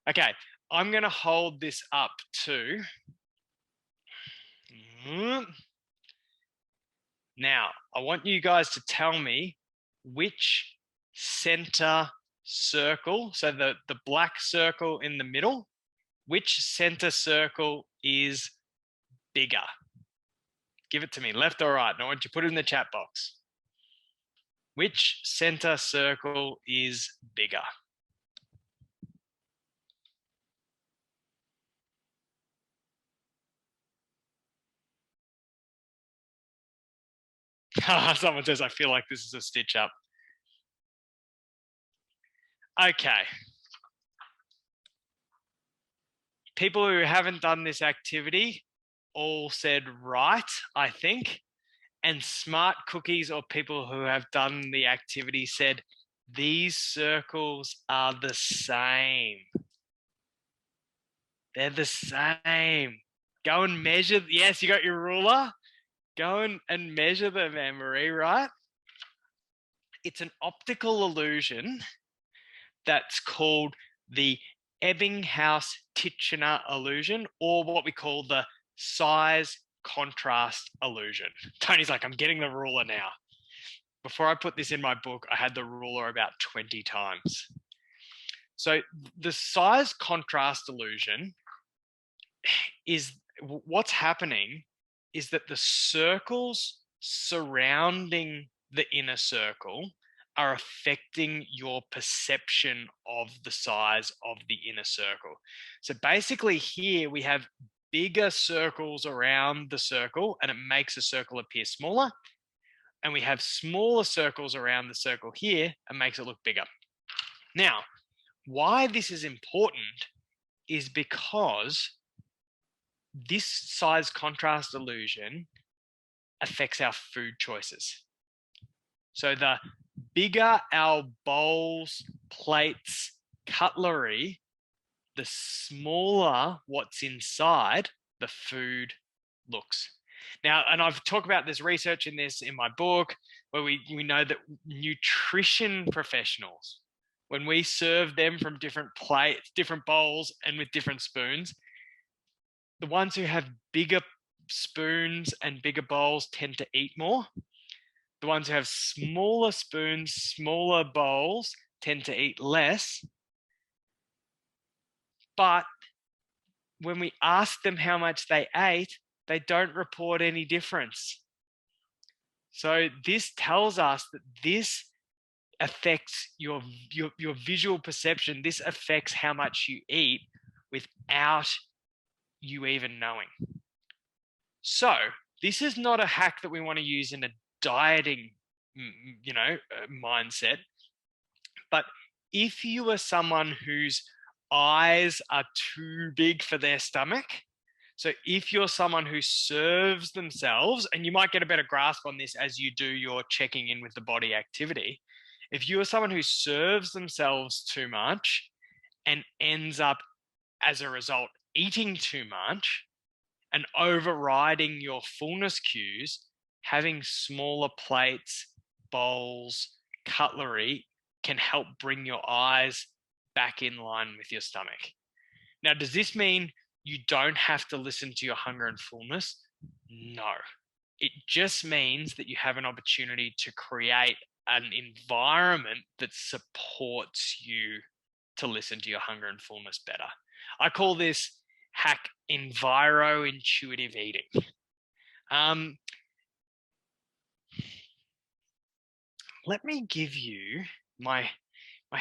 Okay, I'm going to hold this up to. Now, I want you guys to tell me which center circle, so the black circle in the middle, which center circle is bigger? Give it to me, left or right. And I want you to put it in the chat box. Which center circle is bigger? Someone says, I feel like this is a stitch up. Okay. People who haven't done this activity all said right, I think. And smart cookies, or people who have done the activity, said these circles are the same. They're the same. Go and measure. Yes, you got your ruler. Go and measure them, Anne-Marie, right? It's an optical illusion that's called the Ebbinghaus-Titchener illusion, or what we call the size contrast illusion. Tony's like, I'm getting the ruler now. Before I put this in my book, I had the ruler about 20 times. So the size contrast illusion is what's happening is that the circles surrounding the inner circle are affecting your perception of the size of the inner circle. So basically here we have bigger circles around the circle and it makes the circle appear smaller. And we have smaller circles around the circle here and makes it look bigger. Now, why this is important is because this size contrast illusion affects our food choices. So the bigger our bowls, plates, cutlery, the smaller what's inside the food looks. Now, and I've talked about this research in my book, where we know that nutrition professionals, when we serve them from different plates, different bowls, and with different spoons, the ones who have bigger spoons and bigger bowls tend to eat more. The ones who have smaller spoons, smaller bowls tend to eat less. But when we ask them how much they ate, they don't report any difference. So this tells us that this affects your visual perception. This affects how much you eat without you even knowing. So this is not a hack that we want to use in a dieting, mindset. But if you are someone whose eyes are too big for their stomach, so if you're someone who serves themselves, and you might get a better grasp on this as you do your checking in with the body activity, if you are someone who serves themselves too much and ends up, as a result, eating too much and overriding your fullness cues, having smaller plates, bowls, cutlery can help bring your eyes back in line with your stomach. Now, does this mean you don't have to listen to your hunger and fullness? No. It just means that you have an opportunity to create an environment that supports you to listen to your hunger and fullness better. I call this hack enviro-intuitive eating. Let me give you my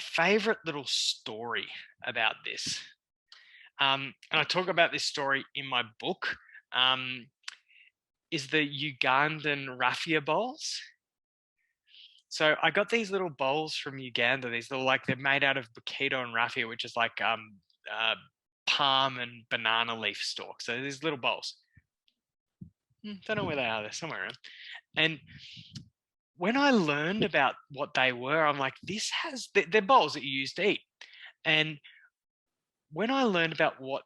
favorite little story about this. And I talk about this story in my book, is the Ugandan raffia bowls. So I got these little bowls from Uganda. These little, they're made out of Bukito and raffia, which is like palm and banana leaf stalk. So these little bowls. Don't know where they are. They're somewhere around. And when I learned about what they were, I'm like, they're bowls that you use to eat. And when I learned about what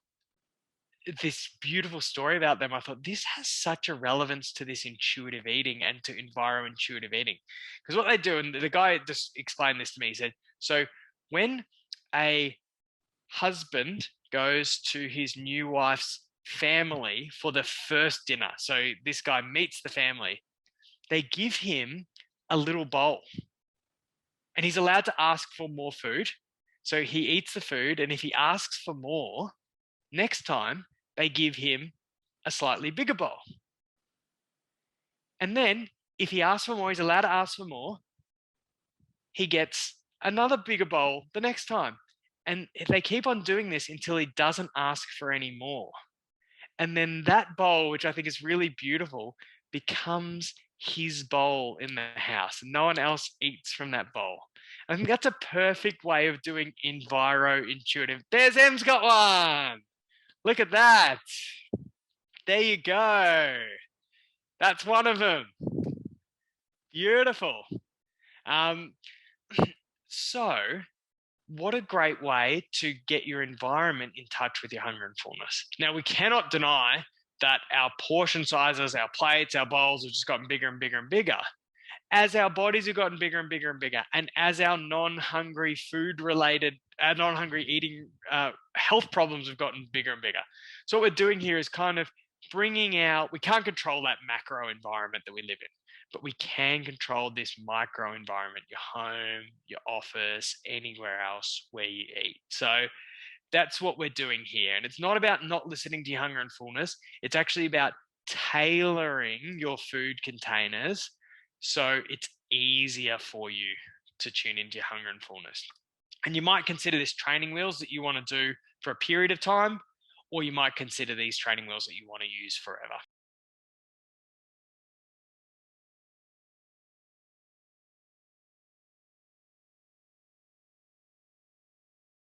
this beautiful story about them, I thought this has such a relevance to this intuitive eating and to enviro-intuitive eating. Because what they do, and the guy just explained this to me, he said, so when a husband goes to his new wife's family for the first dinner. So this guy meets the family. They give him a little bowl and he's allowed to ask for more food. So he eats the food, and if he asks for more, next time they give him a slightly bigger bowl. And then if he asks for more, he's allowed to ask for more. He gets another bigger bowl the next time. And they keep on doing this until he doesn't ask for any more. And then that bowl, which I think is really beautiful, becomes his bowl in the house. No one else eats from that bowl. I think that's a perfect way of doing enviro-intuitive. There's Em's got one. Look at that. There you go. That's one of them. Beautiful. So what a great way to get your environment in touch with your hunger and fullness. Now, we cannot deny that our portion sizes, our plates, our bowls have just gotten bigger and bigger and bigger. As our bodies have gotten bigger and bigger and bigger, and as our non-hungry food-related, our non-hungry eating health problems have gotten bigger and bigger. So what we're doing here is kind of bringing out, we can't control that macro environment that we live in, but we can control this micro environment, your home, your office, anywhere else where you eat. So that's what we're doing here. And it's not about not listening to your hunger and fullness. It's actually about tailoring your food containers so it's easier for you to tune into your hunger and fullness. And you might consider this training wheels that you want to do for a period of time, or you might consider these training wheels that you want to use forever.